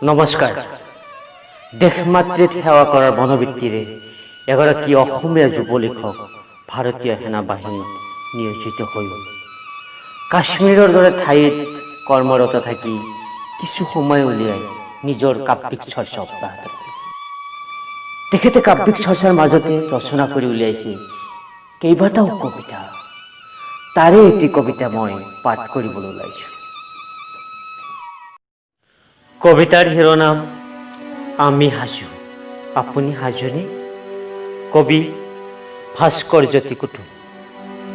নমস্কাৰ। দেশ মাতৃত সেৱা কৰাৰ মনোবৃত্তিৰে এগৰাকী অসমীয়া যুৱ লেখক ভাৰতীয় সেনা বাহিনীত নিয়োজিত হৈ কাশ্মীৰৰ দৰে ঠাইত কৰ্মৰত থাকি কিছু সময় উলিয়াই নিজৰ কাব্যিক চৰ্চা অব্যাহত ৰাখিছে। তেখেতে কাব্যিক চৰ্চাৰ মাজতে ৰচনা কৰি উলিয়াইছে কেইবাটাও কবিতা। তাৰে এটি কবিতা মই পাঠ কৰিবলৈ ওলাইছোঁ। কবিতাৰ শিৰোনাম আমি সাজু, আপুনি সাজুনে? কবি ভাস্কৰ জ্যোতি কুটুম,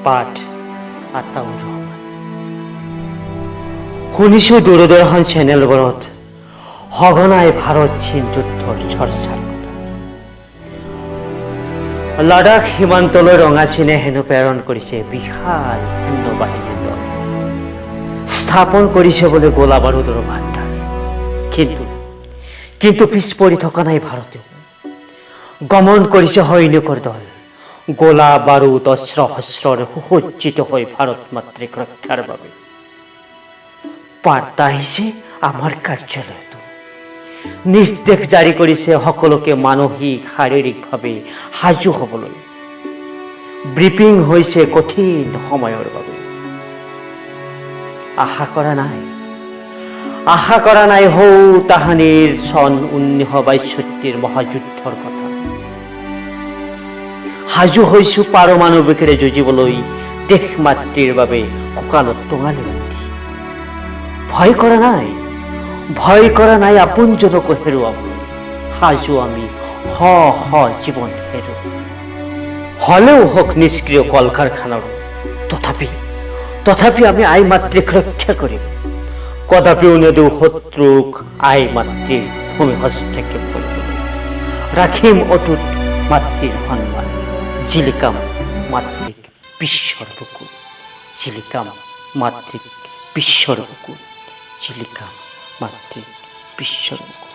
পাঠ আতাউৰ ৰহমান। শুনিছোঁ দূৰদৰ্শন চেনেলবোৰত সঘনাই ভাৰত চীন যুদ্ধৰ চৰ্চাৰ কথা। লাডাখ সীমান্তলৈ ৰঙা চীনে হেনো প্ৰেৰণ কৰিছে বিশাল সৈন্য বাহিনীৰ দল, স্থাপন কৰিছে বোলে গোলা বাৰুদৰ ভাণ্ডাৰ। কিন্তু পিছ পৰি থকা নাই ভাৰতেও। গমন কৰিছে সৈনিকৰ দল, গোলা বাৰুদ অস্ত্ৰ শস্ত্ৰৰ সুসজ্জিত হৈ ভাৰত মাতৃক ৰক্ষাৰ বাবে। বাৰ্তা আহিছে আমাৰ কাৰ্যালয়তো, নিৰ্দেশ জাৰি কৰিছে সকলোকে মানসিক শাৰীৰিকভাৱে সাজু হ'বলৈ। ব্ৰিফিং হৈছে কঠিন সময়ৰ বাবে। আশা কৰা নাই হৌ তাহানিৰ চন 1962 মহাযুদ্ধৰ কথা। সাজু হৈছো পাৰমাণৱিকেৰে যুঁজিবলৈ দেশ মাতৃৰ বাবে কঁকালত টঙালি বান্ধি। ভয় কৰা নাই আপোনজনকো হেৰুৱাবলৈ। সাজু আমি জীৱন হেৰু হলেও হওক নিষ্ক্ৰিয় কল কাৰখানাৰো। তথাপি আমি আই মাতৃক ৰক্ষা কৰিম। কদাপিও নেদো শত্ৰুক আই মাতৃৰ ভূমি হস্তক্ষেপ কৰিবলৈ। ৰাখিম অটুট মাতৃৰ সন্মান, জিলিকাম মাতৃক বিশ্বৰ বুকু, জিলিকাম মাতৃক বিশ্বৰ বুকু, জিলিকাম মাতৃক বিশ্বৰ বুকু।